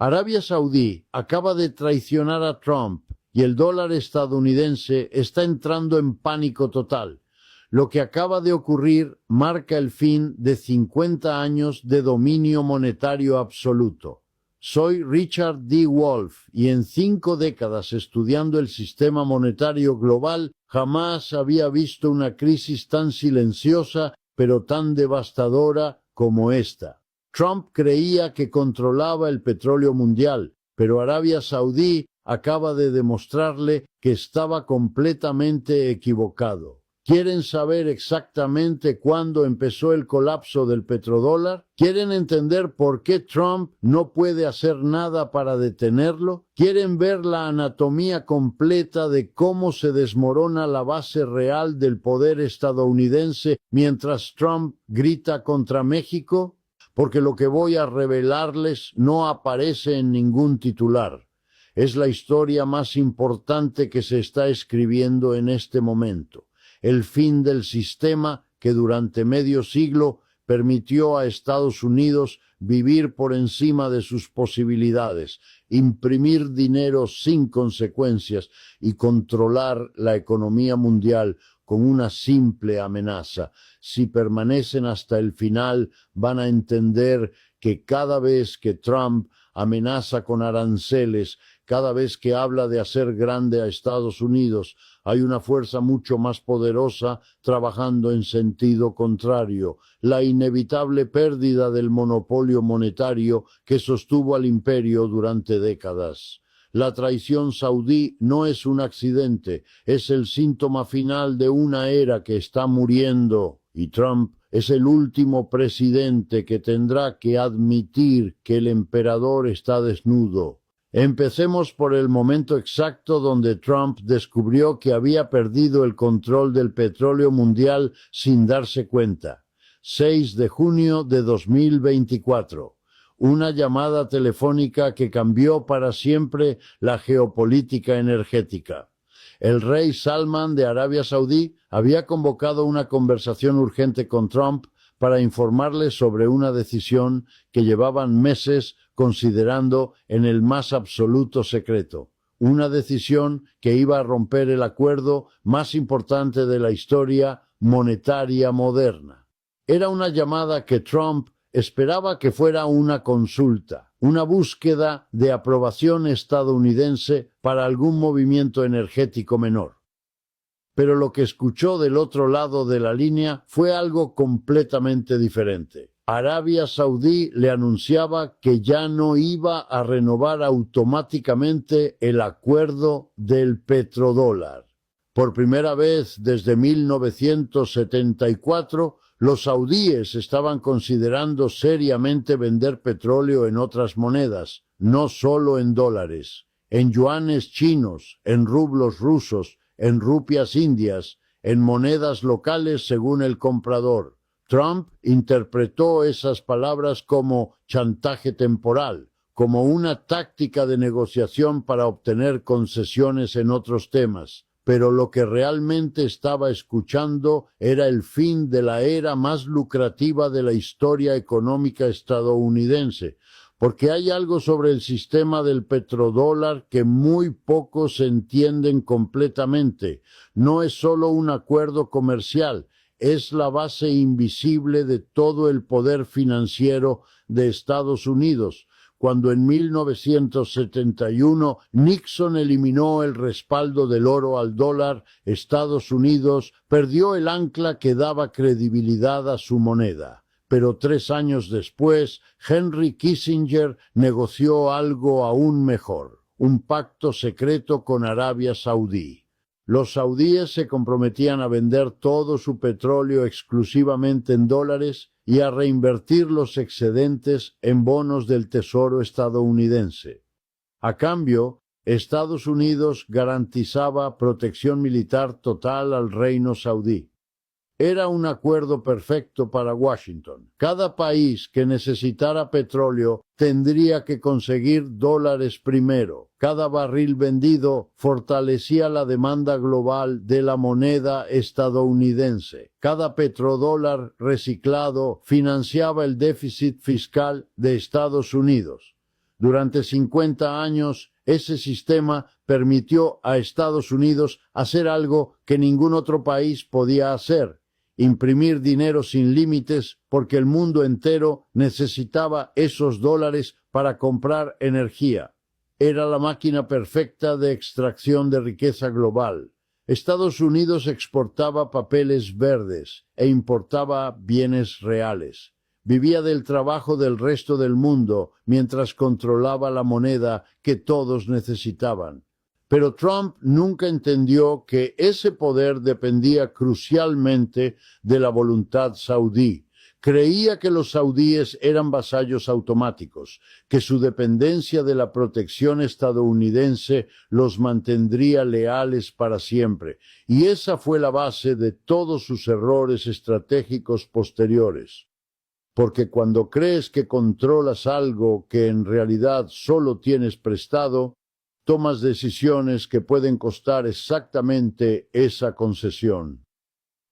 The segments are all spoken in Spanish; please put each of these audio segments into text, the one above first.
Arabia Saudí acaba de traicionar a Trump y el dólar estadounidense está entrando en pánico total. Lo que acaba de ocurrir marca el fin de 50 años de dominio monetario absoluto. Soy Richard D. Wolff y en 5 décadas estudiando el sistema monetario global jamás había visto una crisis tan silenciosa pero tan devastadora como esta. Trump creía que controlaba el petróleo mundial, pero Arabia Saudí acaba de demostrarle que estaba completamente equivocado. ¿Quieren saber exactamente cuándo empezó el colapso del petrodólar? ¿Quieren entender por qué Trump no puede hacer nada para detenerlo? ¿Quieren ver la anatomía completa de cómo se desmorona la base real del poder estadounidense mientras Trump grita contra México? Porque lo que voy a revelarles no aparece en ningún titular. Es la historia más importante que se está escribiendo en este momento. El fin del sistema que durante medio siglo permitió a Estados Unidos vivir por encima de sus posibilidades, imprimir dinero sin consecuencias y controlar la economía mundial con una simple amenaza. Si permanecen hasta el final, van a entender que cada vez que Trump amenaza con aranceles, cada vez que habla de hacer grande a Estados Unidos, hay una fuerza mucho más poderosa trabajando en sentido contrario, la inevitable pérdida del monopolio monetario que sostuvo al imperio durante décadas. La traición saudí no es un accidente, es el síntoma final de una era que está muriendo, y Trump es el último presidente que tendrá que admitir que el emperador está desnudo. Empecemos por el momento exacto donde Trump descubrió que había perdido el control del petróleo mundial sin darse cuenta. 6 de junio de 2024. Una llamada telefónica que cambió para siempre la geopolítica energética. El rey Salman de Arabia Saudí había convocado una conversación urgente con Trump para informarle sobre una decisión que llevaban meses considerando en el más absoluto secreto. Una decisión que iba a romper el acuerdo más importante de la historia monetaria moderna. Era una llamada que Trump esperaba que fuera una consulta, una búsqueda de aprobación estadounidense para algún movimiento energético menor. Pero lo que escuchó del otro lado de la línea fue algo completamente diferente. Arabia Saudí le anunciaba que ya no iba a renovar automáticamente el acuerdo del petrodólar. Por primera vez desde 1974, los saudíes estaban considerando seriamente vender petróleo en otras monedas, no solo en dólares, en yuanes chinos, en rublos rusos, en rupias indias, en monedas locales según el comprador. Trump interpretó esas palabras como chantaje temporal, como una táctica de negociación para obtener concesiones en otros temas. Pero lo que realmente estaba escuchando era el fin de la era más lucrativa de la historia económica estadounidense, porque hay algo sobre el sistema del petrodólar que muy pocos entienden completamente. No es solo un acuerdo comercial, es la base invisible de todo el poder financiero de Estados Unidos. Cuando en 1971 Nixon eliminó el respaldo del oro al dólar, Estados Unidos perdió el ancla que daba credibilidad a su moneda. Pero 3 años después, Henry Kissinger negoció algo aún mejor, un pacto secreto con Arabia Saudí. Los saudíes se comprometían a vender todo su petróleo exclusivamente en dólares y a reinvertir los excedentes en bonos del Tesoro estadounidense. A cambio, Estados Unidos garantizaba protección militar total al reino saudí. Era un acuerdo perfecto para Washington. Cada país que necesitara petróleo tendría que conseguir dólares primero. Cada barril vendido fortalecía la demanda global de la moneda estadounidense. Cada petrodólar reciclado financiaba el déficit fiscal de Estados Unidos. Durante 50 años, ese sistema permitió a Estados Unidos hacer algo que ningún otro país podía hacer: imprimir dinero sin límites, porque el mundo entero necesitaba esos dólares para comprar energía. Era la máquina perfecta de extracción de riqueza global. Estados Unidos exportaba papeles verdes e importaba bienes reales. Vivía del trabajo del resto del mundo mientras controlaba la moneda que todos necesitaban. Pero Trump nunca entendió que ese poder dependía crucialmente de la voluntad saudí. Creía que los saudíes eran vasallos automáticos, que su dependencia de la protección estadounidense los mantendría leales para siempre, y esa fue la base de todos sus errores estratégicos posteriores. Porque cuando crees que controlas algo que en realidad solo tienes prestado, tomas decisiones que pueden costar exactamente esa concesión.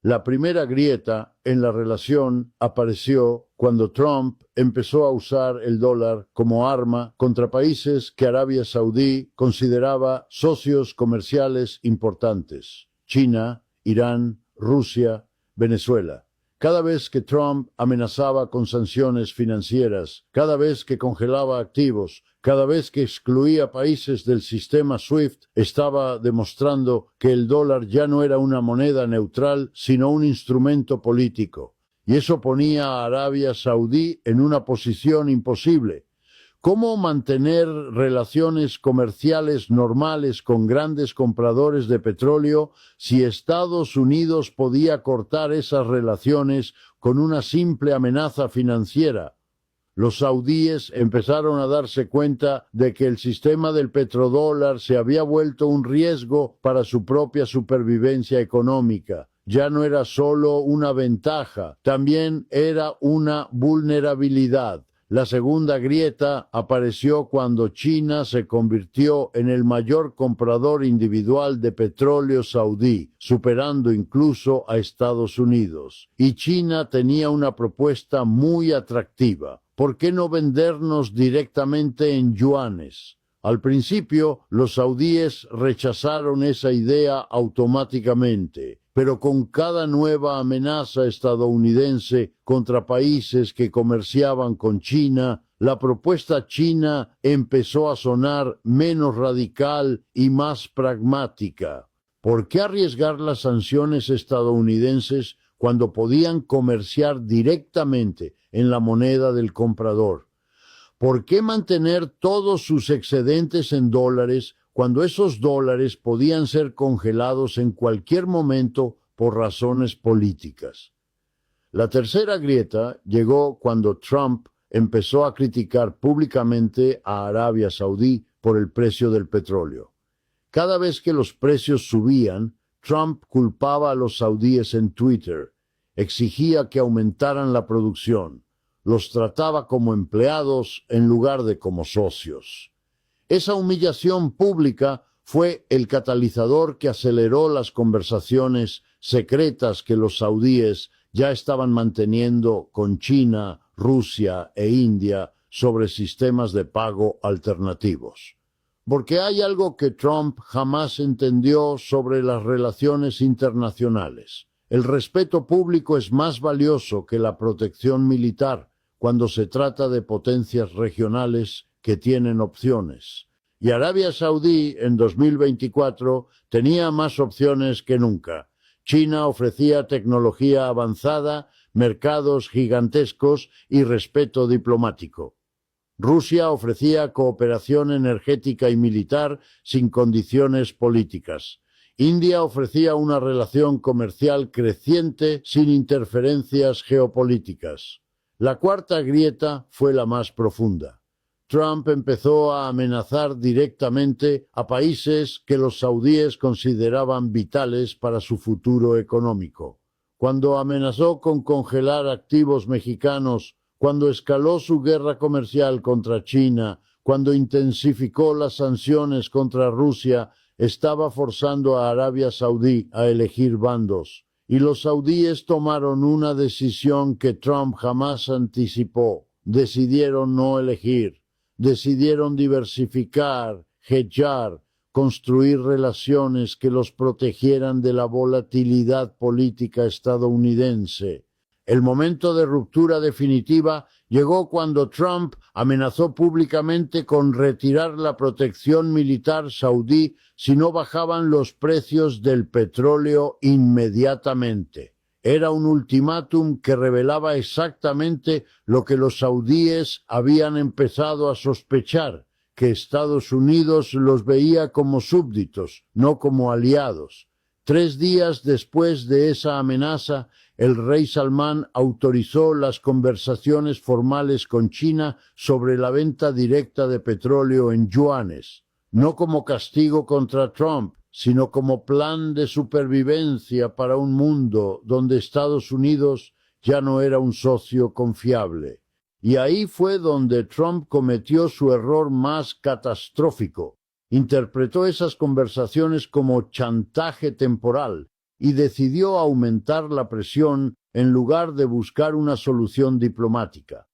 La primera grieta en la relación apareció cuando Trump empezó a usar el dólar como arma contra países que Arabia Saudí consideraba socios comerciales importantes: China, Irán, Rusia, Venezuela. Cada vez que Trump amenazaba con sanciones financieras, cada vez que congelaba activos, cada vez que excluía países del sistema SWIFT, estaba demostrando que el dólar ya no era una moneda neutral, sino un instrumento político. Y eso ponía a Arabia Saudí en una posición imposible. ¿Cómo mantener relaciones comerciales normales con grandes compradores de petróleo si Estados Unidos podía cortar esas relaciones con una simple amenaza financiera? Los saudíes empezaron a darse cuenta de que el sistema del petrodólar se había vuelto un riesgo para su propia supervivencia económica. Ya no era solo una ventaja, también era una vulnerabilidad. La segunda grieta apareció cuando China se convirtió en el mayor comprador individual de petróleo saudí, superando incluso a Estados Unidos. Y China tenía una propuesta muy atractiva: ¿por qué no vendernos directamente en yuanes? Al principio, los saudíes rechazaron esa idea automáticamente, pero con cada nueva amenaza estadounidense contra países que comerciaban con China, la propuesta china empezó a sonar menos radical y más pragmática. ¿Por qué arriesgar las sanciones estadounidenses cuando podían comerciar directamente en la moneda del comprador? ¿Por qué mantener todos sus excedentes en dólares cuando esos dólares podían ser congelados en cualquier momento por razones políticas? La tercera grieta llegó cuando Trump empezó a criticar públicamente a Arabia Saudí por el precio del petróleo. Cada vez que los precios subían, Trump culpaba a los saudíes en Twitter, exigía que aumentaran la producción, los trataba como empleados en lugar de como socios. Esa humillación pública fue el catalizador que aceleró las conversaciones secretas que los saudíes ya estaban manteniendo con China, Rusia e India sobre sistemas de pago alternativos. Porque hay algo que Trump jamás entendió sobre las relaciones internacionales: el respeto público es más valioso que la protección militar cuando se trata de potencias regionales que tienen opciones. Y Arabia Saudí en 2024 tenía más opciones que nunca. China ofrecía tecnología avanzada, mercados gigantescos y respeto diplomático. Rusia ofrecía cooperación energética y militar sin condiciones políticas. India ofrecía una relación comercial creciente sin interferencias geopolíticas. La cuarta grieta fue la más profunda. Trump empezó a amenazar directamente a países que los saudíes consideraban vitales para su futuro económico. Cuando amenazó con congelar activos mexicanos, cuando escaló su guerra comercial contra China, cuando intensificó las sanciones contra Rusia, estaba forzando a Arabia Saudí a elegir bandos. Y los saudíes tomaron una decisión que Trump jamás anticipó. Decidieron no elegir. decidieron diversificar, hedgear, construir relaciones que los protegieran de la volatilidad política estadounidense. El momento de ruptura definitiva llegó cuando Trump amenazó públicamente con retirar la protección militar saudí si no bajaban los precios del petróleo inmediatamente. Era un ultimátum que revelaba exactamente lo que los saudíes habían empezado a sospechar, que Estados Unidos los veía como súbditos, no como aliados. 3 días después de esa amenaza, el rey Salmán autorizó las conversaciones formales con China sobre la venta directa de petróleo en yuanes, no como castigo contra Trump, sino como plan de supervivencia para un mundo donde Estados Unidos ya no era un socio confiable. Y ahí fue donde Trump cometió su error más catastrófico. Interpretó esas conversaciones como chantaje temporal y decidió aumentar la presión en lugar de buscar una solución diplomática.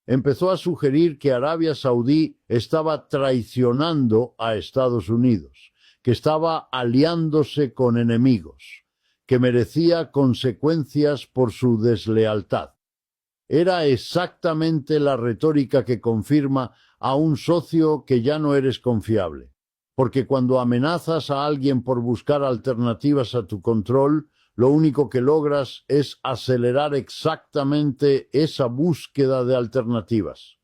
Empezó a sugerir que Arabia Saudí estaba traicionando a Estados Unidos, que estaba aliándose con enemigos, que merecía consecuencias por su deslealtad. Era exactamente la retórica que confirma a un socio que ya no eres confiable, porque cuando amenazas a alguien por buscar alternativas a tu control, lo único que logras es acelerar exactamente esa búsqueda de alternativas.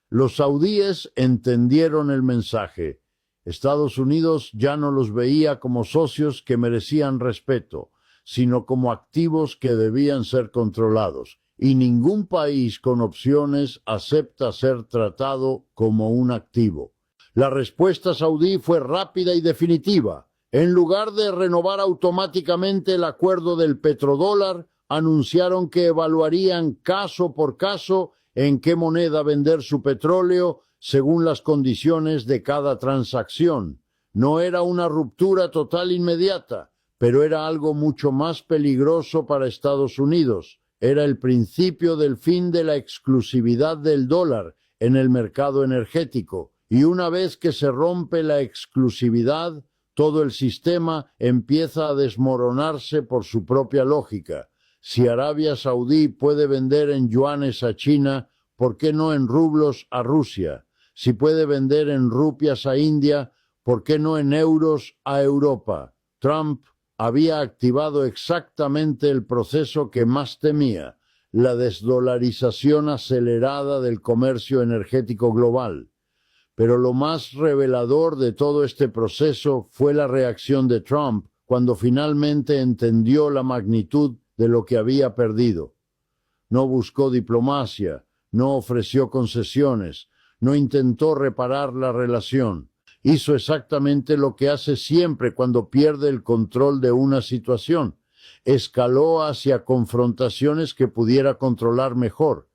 Los saudíes entendieron el mensaje. Estados Unidos ya no los veía como socios que merecían respeto, sino como activos que debían ser controlados. Y ningún país con opciones acepta ser tratado como un activo. La respuesta saudí fue rápida y definitiva. En lugar de renovar automáticamente el acuerdo del petrodólar, anunciaron que evaluarían caso por caso en qué moneda vender su petróleo según las condiciones de cada transacción. No era una ruptura total inmediata, pero era algo mucho más peligroso para Estados Unidos. Era el principio del fin de la exclusividad del dólar en el mercado energético, y una vez que se rompe la exclusividad, todo el sistema empieza a desmoronarse por su propia lógica. Si Arabia Saudí puede vender en yuanes a China, ¿por qué no en rublos a Rusia? Si puede vender en rupias a India, ¿por qué no en euros a Europa? Trump había activado exactamente el proceso que más temía, la desdolarización acelerada del comercio energético global. Pero lo más revelador de todo este proceso fue la reacción de Trump cuando finalmente entendió la magnitud de lo que había perdido. No buscó diplomacia, no ofreció concesiones, no intentó reparar la relación. Hizo exactamente lo que hace siempre cuando pierde el control de una situación. Escaló hacia confrontaciones que pudiera controlar mejor.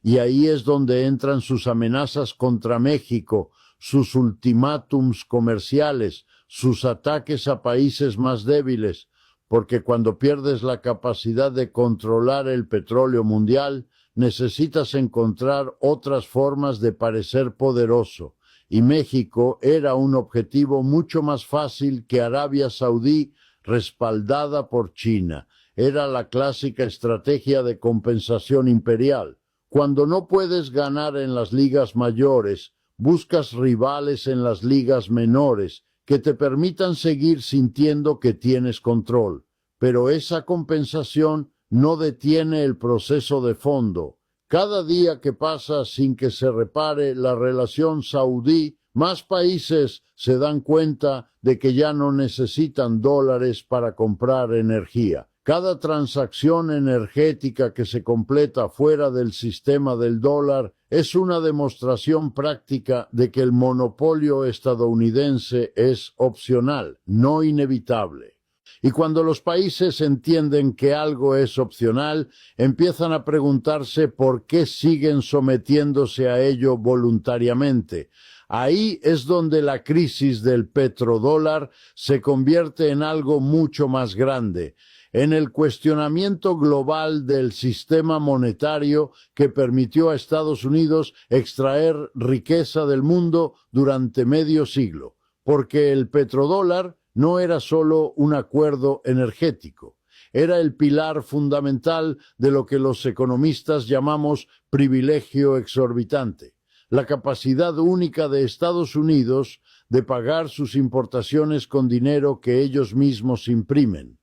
Y ahí es donde entran sus amenazas contra México, sus ultimátums comerciales, sus ataques a países más débiles, porque cuando pierdes la capacidad de controlar el petróleo mundial, necesitas encontrar otras formas de parecer poderoso. Y México era un objetivo mucho más fácil que Arabia Saudí, respaldada por China. Era la clásica estrategia de compensación imperial. Cuando no puedes ganar en las ligas mayores, buscas rivales en las ligas menores que te permitan seguir sintiendo que tienes control. Pero esa compensación no detiene el proceso de fondo. Cada día que pasa sin que se repare la relación saudí, más países se dan cuenta de que ya no necesitan dólares para comprar energía. Cada transacción energética que se completa fuera del sistema del dólar es una demostración práctica de que el monopolio estadounidense es opcional, no inevitable. Y cuando los países entienden que algo es opcional, empiezan a preguntarse por qué siguen sometiéndose a ello voluntariamente. Ahí es donde la crisis del petrodólar se convierte en algo mucho más grande. en el cuestionamiento global del sistema monetario que permitió a Estados Unidos extraer riqueza del mundo durante medio siglo, porque el petrodólar no era solo un acuerdo energético, era el pilar fundamental de lo que los economistas llamamos privilegio exorbitante, la capacidad única de Estados Unidos de pagar sus importaciones con dinero que ellos mismos imprimen.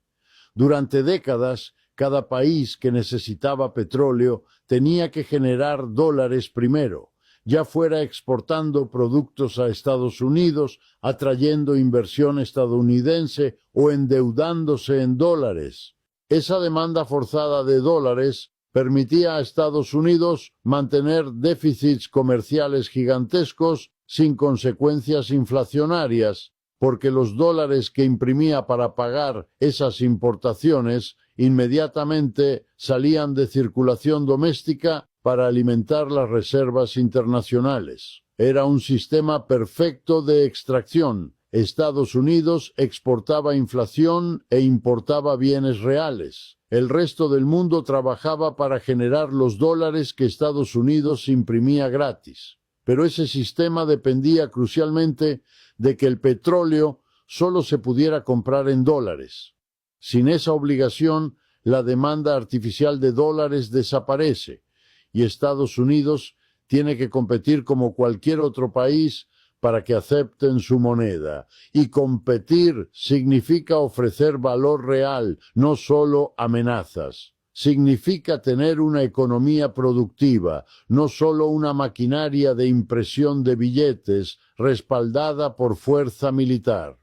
Durante décadas, cada país que necesitaba petróleo tenía que generar dólares primero, ya fuera exportando productos a Estados Unidos, atrayendo inversión estadounidense o endeudándose en dólares. Esa demanda forzada de dólares permitía a Estados Unidos mantener déficits comerciales gigantescos sin consecuencias inflacionarias, porque los dólares que imprimía para pagar esas importaciones inmediatamente salían de circulación doméstica para alimentar las reservas internacionales. Era un sistema perfecto de extracción. Estados Unidos exportaba inflación e importaba bienes reales. El resto del mundo trabajaba para generar los dólares que Estados Unidos imprimía gratis. Pero ese sistema dependía crucialmente de que el petróleo solo se pudiera comprar en dólares. Sin esa obligación, la demanda artificial de dólares desaparece y Estados Unidos tiene que competir como cualquier otro país para que acepten su moneda. Y competir significa ofrecer valor real, no solo amenazas. Significa tener una economía productiva, no solo una maquinaria de impresión de billetes respaldada por fuerza militar.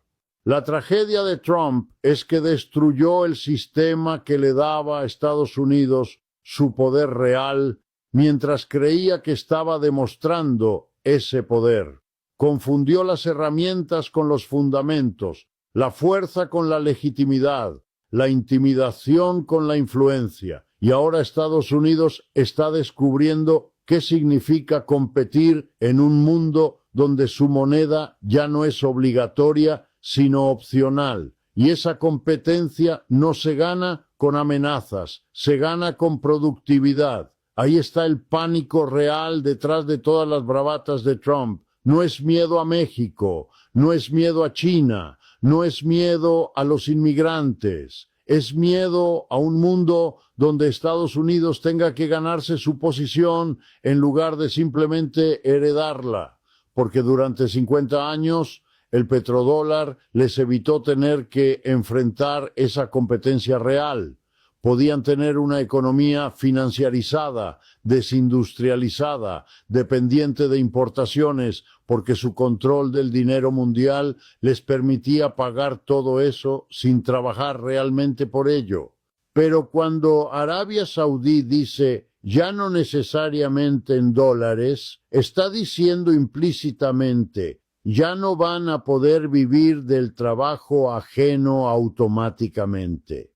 La tragedia de Trump es que destruyó el sistema que le daba a Estados Unidos su poder real, mientras creía que estaba demostrando ese poder. Confundió las herramientas con los fundamentos, la fuerza con la legitimidad, la intimidación con la influencia, y ahora Estados Unidos está descubriendo qué significa competir en un mundo donde su moneda ya no es obligatoria, sino opcional, y esa competencia no se gana con amenazas, se gana con productividad. Ahí está el pánico real detrás de todas las bravatas de Trump. No es miedo a México, no es miedo a China, no es miedo a los inmigrantes, es miedo a un mundo donde Estados Unidos tenga que ganarse su posición en lugar de simplemente heredarla, porque durante 50 años el petrodólar les evitó tener que enfrentar esa competencia real. Podían tener una economía financiarizada, desindustrializada, dependiente de importaciones, porque su control del dinero mundial les permitía pagar todo eso sin trabajar realmente por ello. Pero cuando Arabia Saudí dice ya no necesariamente en dólares, está diciendo implícitamente ya no van a poder vivir del trabajo ajeno automáticamente.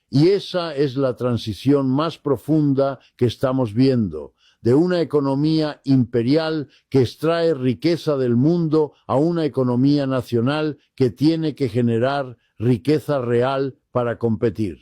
Y esa es la transición más profunda que estamos viendo, de una economía imperial que extrae riqueza del mundo a una economía nacional que tiene que generar riqueza real para competir.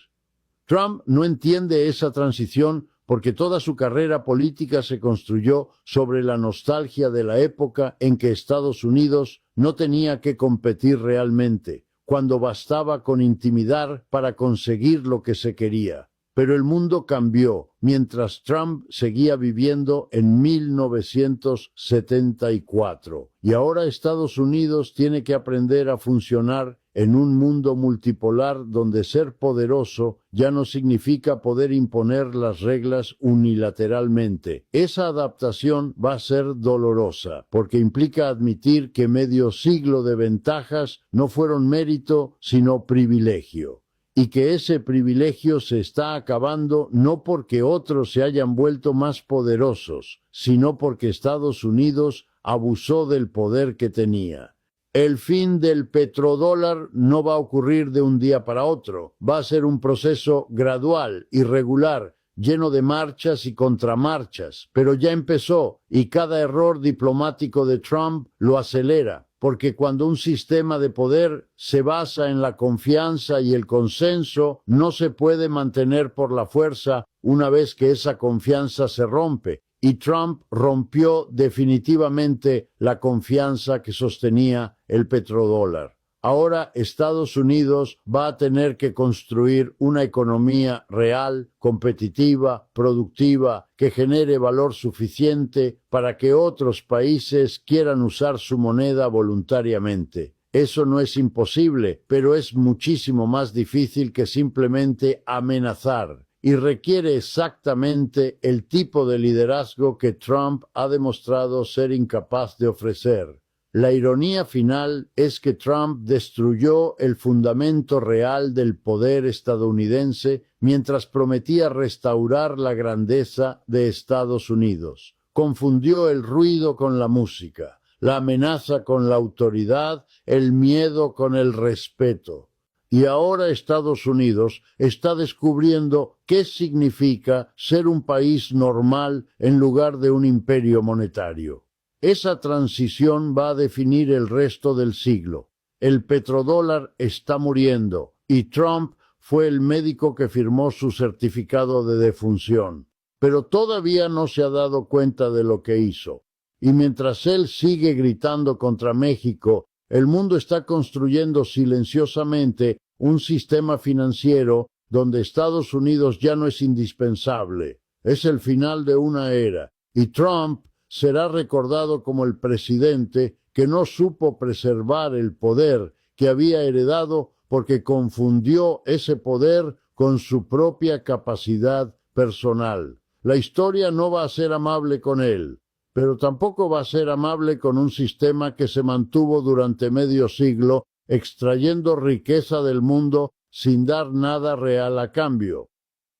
Trump no entiende esa transición porque toda su carrera política se construyó sobre la nostalgia de la época en que Estados Unidos no tenía que competir realmente, cuando bastaba con intimidar para conseguir lo que se quería. Pero el mundo cambió mientras Trump seguía viviendo en 1974. Y ahora Estados Unidos tiene que aprender a funcionar en un mundo multipolar donde ser poderoso ya no significa poder imponer las reglas unilateralmente. Esa adaptación va a ser dolorosa, porque implica admitir que medio siglo de ventajas no fueron mérito, sino privilegio. Y que ese privilegio se está acabando no porque otros se hayan vuelto más poderosos, sino porque Estados Unidos abusó del poder que tenía. El fin del petrodólar no va a ocurrir de un día para otro, va a ser un proceso gradual, irregular, lleno de marchas y contramarchas, pero ya empezó y cada error diplomático de Trump lo acelera, porque cuando un sistema de poder se basa en la confianza y el consenso, no se puede mantener por la fuerza una vez que esa confianza se rompe. Y Trump rompió definitivamente la confianza que sostenía el petrodólar. Ahora Estados Unidos va a tener que construir una economía real, competitiva, productiva, que genere valor suficiente para que otros países quieran usar su moneda voluntariamente. Eso no es imposible, pero es muchísimo más difícil que simplemente amenazar, y requiere exactamente el tipo de liderazgo que Trump ha demostrado ser incapaz de ofrecer. La ironía final es que Trump destruyó el fundamento real del poder estadounidense mientras prometía restaurar la grandeza de Estados Unidos. Confundió el ruido con la música, la amenaza con la autoridad, el miedo con el respeto. Y ahora Estados Unidos está descubriendo qué significa ser un país normal en lugar de un imperio monetario. Esa transición va a definir el resto del siglo. El petrodólar está muriendo y Trump fue el médico que firmó su certificado de defunción. Pero todavía no se ha dado cuenta de lo que hizo. Y mientras él sigue gritando contra México, el mundo está construyendo silenciosamente un sistema financiero donde Estados Unidos ya no es indispensable. Es el final de una era. Y Trump será recordado como el presidente que no supo preservar el poder que había heredado porque confundió ese poder con su propia capacidad personal. La historia no va a ser amable con él, pero tampoco va a ser amable con un sistema que se mantuvo durante medio siglo extrayendo riqueza del mundo sin dar nada real a cambio.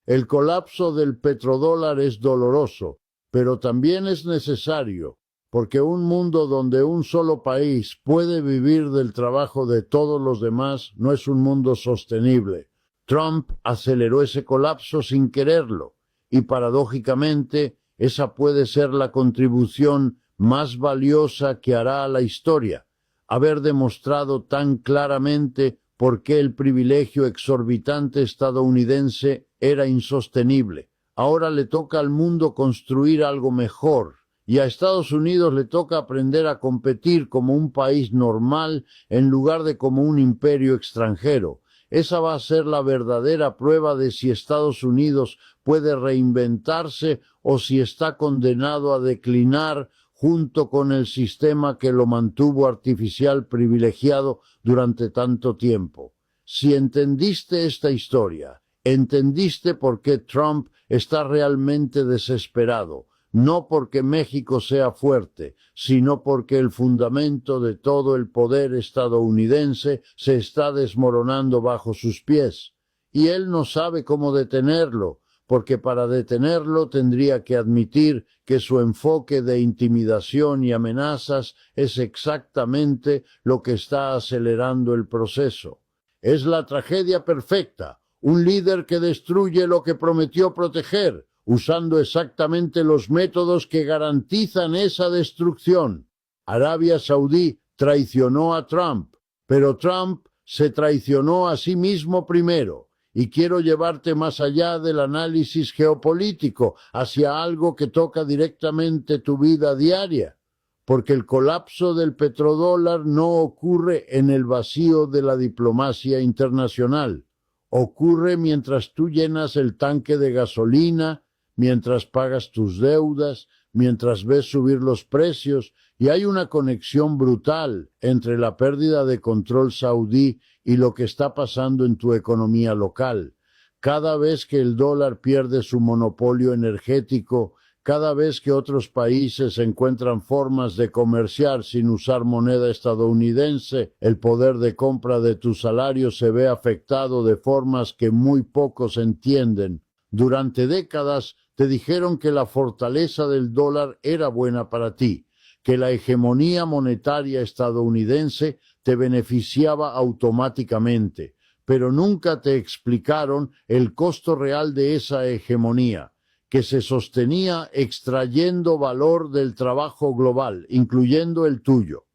El colapso del petrodólar es doloroso, pero también es necesario, porque un mundo donde un solo país puede vivir del trabajo de todos los demás no es un mundo sostenible. Trump aceleró ese colapso sin quererlo, y paradójicamente esa puede ser la contribución más valiosa que hará a la historia, haber demostrado tan claramente por qué el privilegio exorbitante estadounidense era insostenible. Ahora le toca al mundo construir algo mejor, y a Estados Unidos le toca aprender a competir como un país normal en lugar de como un imperio extranjero. Esa va a ser la verdadera prueba de si Estados Unidos puede reinventarse o si está condenado a declinar junto con el sistema que lo mantuvo artificial privilegiado durante tanto tiempo. Si entendiste esta historia, entendiste por qué Trump está realmente desesperado, no porque México sea fuerte, sino porque el fundamento de todo el poder estadounidense se está desmoronando bajo sus pies. Y él no sabe cómo detenerlo, porque para detenerlo tendría que admitir que su enfoque de intimidación y amenazas es exactamente lo que está acelerando el proceso. Es la tragedia perfecta, un líder que destruye lo que prometió proteger, usando exactamente los métodos que garantizan esa destrucción. Arabia Saudí traicionó a Trump, pero Trump se traicionó a sí mismo primero. Y quiero llevarte más allá del análisis geopolítico, hacia algo que toca directamente tu vida diaria, porque el colapso del petrodólar no ocurre en el vacío de la diplomacia internacional. Ocurre mientras tú llenas el tanque de gasolina, mientras pagas tus deudas, mientras ves subir los precios, y hay una conexión brutal entre la pérdida de control saudí y lo que está pasando en tu economía local. Cada vez que el dólar pierde su monopolio energético, cada vez que otros países encuentran formas de comerciar sin usar moneda estadounidense, el poder de compra de tu salario se ve afectado de formas que muy pocos entienden. Durante décadas te dijeron que la fortaleza del dólar era buena para ti, que la hegemonía monetaria estadounidense te beneficiaba automáticamente, pero nunca te explicaron el costo real de esa hegemonía, que se sostenía extrayendo valor del trabajo global, incluyendo el tuyo.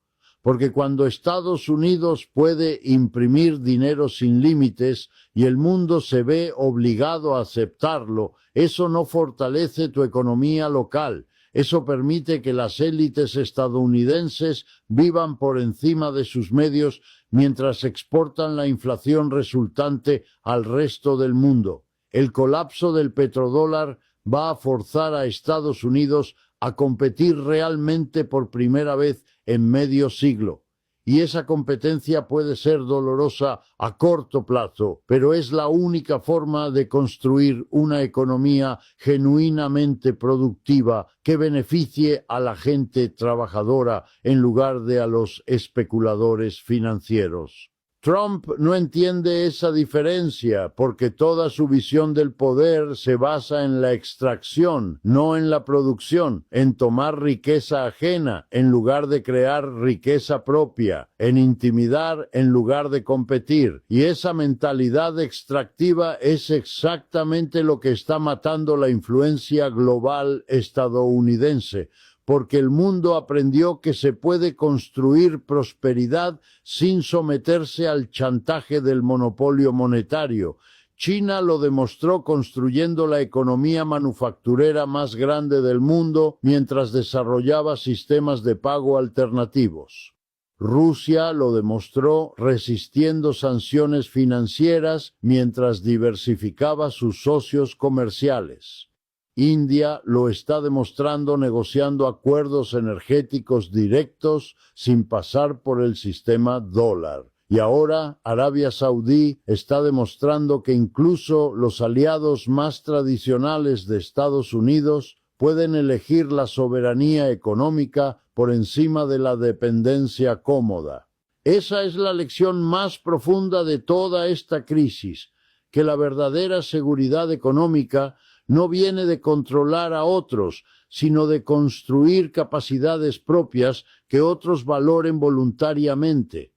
porque cuando Estados Unidos puede imprimir dinero sin límites y el mundo se ve obligado a aceptarlo, eso no fortalece tu economía local. Eso permite que las élites estadounidenses vivan por encima de sus medios mientras exportan la inflación resultante al resto del mundo. El colapso del petrodólar va a forzar a Estados Unidos a competir realmente por primera vez en medio siglo. Y esa competencia puede ser dolorosa a corto plazo, pero es la única forma de construir una economía genuinamente productiva que beneficie a la gente trabajadora en lugar de a los especuladores financieros. Trump no entiende esa diferencia porque toda su visión del poder se basa en la extracción, no en la producción, en tomar riqueza ajena en lugar de crear riqueza propia, en intimidar en lugar de competir. Y esa mentalidad extractiva es exactamente lo que está matando la influencia global estadounidense, porque el mundo aprendió que se puede construir prosperidad sin someterse al chantaje del monopolio monetario. China lo demostró construyendo la economía manufacturera más grande del mundo mientras desarrollaba sistemas de pago alternativos. Rusia lo demostró resistiendo sanciones financieras mientras diversificaba sus socios comerciales. India lo está demostrando negociando acuerdos energéticos directos sin pasar por el sistema dólar. Y ahora Arabia Saudí está demostrando que incluso los aliados más tradicionales de Estados Unidos pueden elegir la soberanía económica por encima de la dependencia cómoda. Esa es la lección más profunda de toda esta crisis, que la verdadera seguridad económica no viene de controlar a otros, sino de construir capacidades propias que otros valoren voluntariamente.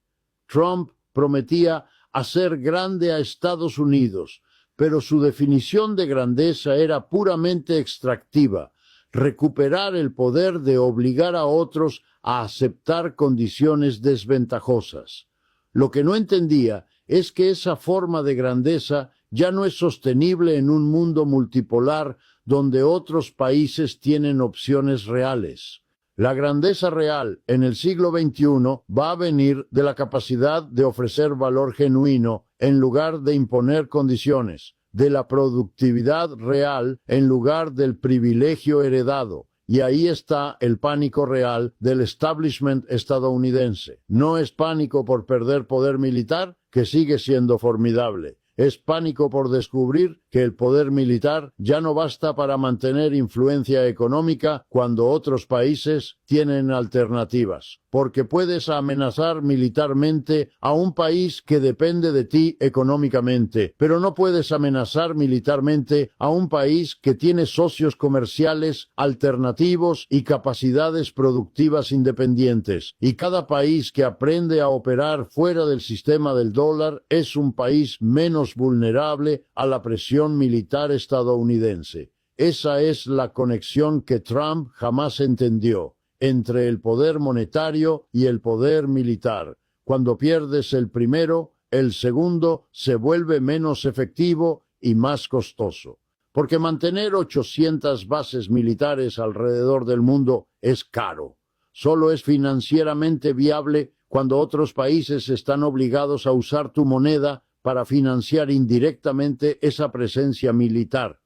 Trump prometía hacer grande a Estados Unidos, pero su definición de grandeza era puramente extractiva, recuperar el poder de obligar a otros a aceptar condiciones desventajosas. Lo que no entendía es que esa forma de grandeza ya no es sostenible en un mundo multipolar donde otros países tienen opciones reales. La grandeza real en el siglo XXI va a venir de la capacidad de ofrecer valor genuino en lugar de imponer condiciones, de la productividad real en lugar del privilegio heredado. Y ahí está el pánico real del establishment estadounidense. No es pánico por perder poder militar, que sigue siendo formidable. Es pánico por descubrir que el poder militar ya no basta para mantener influencia económica cuando otros países tienen alternativas, porque puedes amenazar militarmente a un país que depende de ti económicamente, pero no puedes amenazar militarmente a un país que tiene socios comerciales alternativos y capacidades productivas independientes. Y cada país que aprende a operar fuera del sistema del dólar es un país menos vulnerable a la presión militar estadounidense. Esa es la conexión que Trump jamás entendió entre el poder monetario y el poder militar. Cuando pierdes el primero, el segundo se vuelve menos efectivo y más costoso. Porque mantener 800 bases militares alrededor del mundo es caro. Solo es financieramente viable cuando otros países están obligados a usar tu moneda para financiar indirectamente esa presencia militar.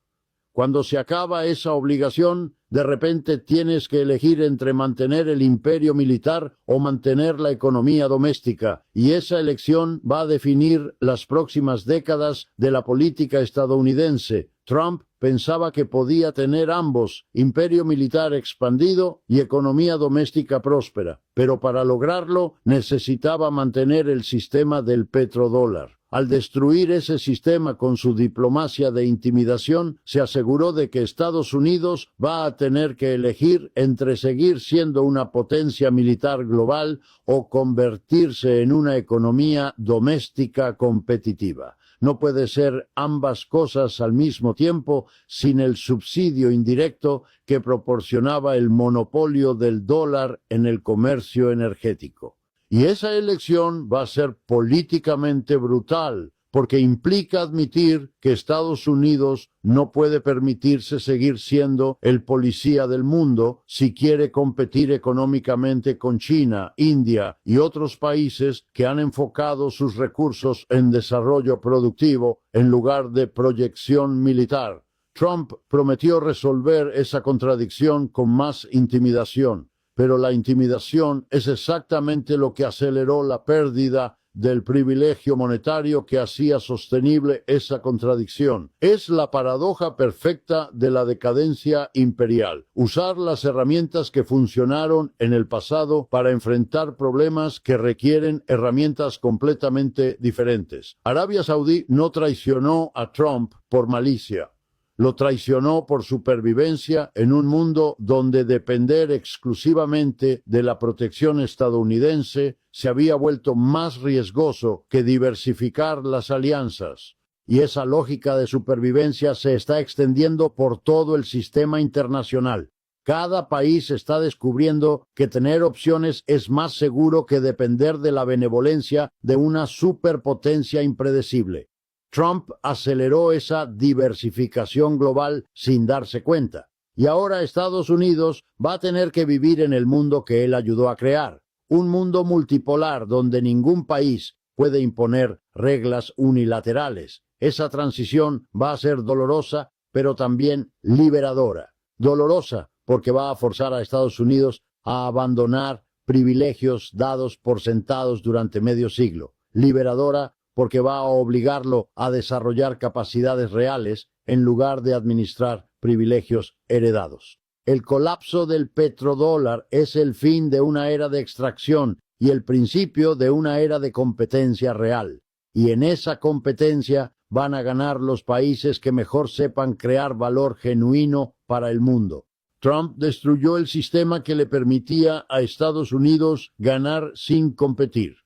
Cuando se acaba esa obligación, de repente tienes que elegir entre mantener el imperio militar o mantener la economía doméstica, y esa elección va a definir las próximas décadas de la política estadounidense. Trump pensaba que podía tener ambos, imperio militar expandido y economía doméstica próspera, pero para lograrlo necesitaba mantener el sistema del petrodólar. Al destruir ese sistema con su diplomacia de intimidación, se aseguró de que Estados Unidos va a tener que elegir entre seguir siendo una potencia militar global o convertirse en una economía doméstica competitiva. No puede ser ambas cosas al mismo tiempo sin el subsidio indirecto que proporcionaba el monopolio del dólar en el comercio energético. Y esa elección va a ser políticamente brutal, porque implica admitir que Estados Unidos no puede permitirse seguir siendo el policía del mundo si quiere competir económicamente con China, India y otros países que han enfocado sus recursos en desarrollo productivo en lugar de proyección militar. Trump prometió resolver esa contradicción con más intimidación, pero la intimidación es exactamente lo que aceleró la pérdida del privilegio monetario que hacía sostenible esa contradicción. Es la paradoja perfecta de la decadencia imperial. Usar las herramientas que funcionaron en el pasado para enfrentar problemas que requieren herramientas completamente diferentes. Arabia Saudí no traicionó a Trump por malicia. Lo traicionó por supervivencia en un mundo donde depender exclusivamente de la protección estadounidense se había vuelto más riesgoso que diversificar las alianzas. Y esa lógica de supervivencia se está extendiendo por todo el sistema internacional. Cada país está descubriendo que tener opciones es más seguro que depender de la benevolencia de una superpotencia impredecible. Trump aceleró esa diversificación global sin darse cuenta. Y ahora Estados Unidos va a tener que vivir en el mundo que él ayudó a crear. Un mundo multipolar donde ningún país puede imponer reglas unilaterales. Esa transición va a ser dolorosa, pero también liberadora. Dolorosa porque va a forzar a Estados Unidos a abandonar privilegios dados por sentados durante medio siglo. Liberadora porque va a obligarlo a desarrollar capacidades reales en lugar de administrar privilegios heredados. El colapso del petrodólar es el fin de una era de extracción y el principio de una era de competencia real. Y en esa competencia van a ganar los países que mejor sepan crear valor genuino para el mundo. Trump destruyó el sistema que le permitía a Estados Unidos ganar sin competir.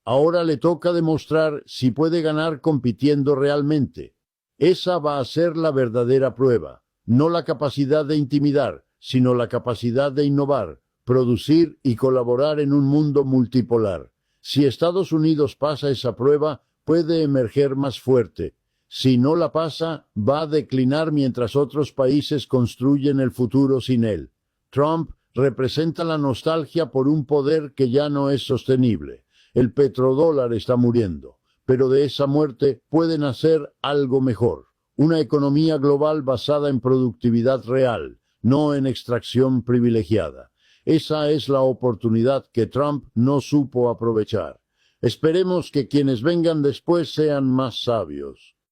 Ahora le toca demostrar si puede ganar compitiendo realmente. Esa va a ser la verdadera prueba, no la capacidad de intimidar, sino la capacidad de innovar, producir y colaborar en un mundo multipolar. Si Estados Unidos pasa esa prueba, puede emerger más fuerte. Si no la pasa, va a declinar mientras otros países construyen el futuro sin él. Trump representa la nostalgia por un poder que ya no es sostenible. El petrodólar está muriendo, pero de esa muerte puede nacer algo mejor. Una economía global basada en productividad real, no en extracción privilegiada. Esa es la oportunidad que Trump no supo aprovechar. Esperemos que quienes vengan después sean más sabios.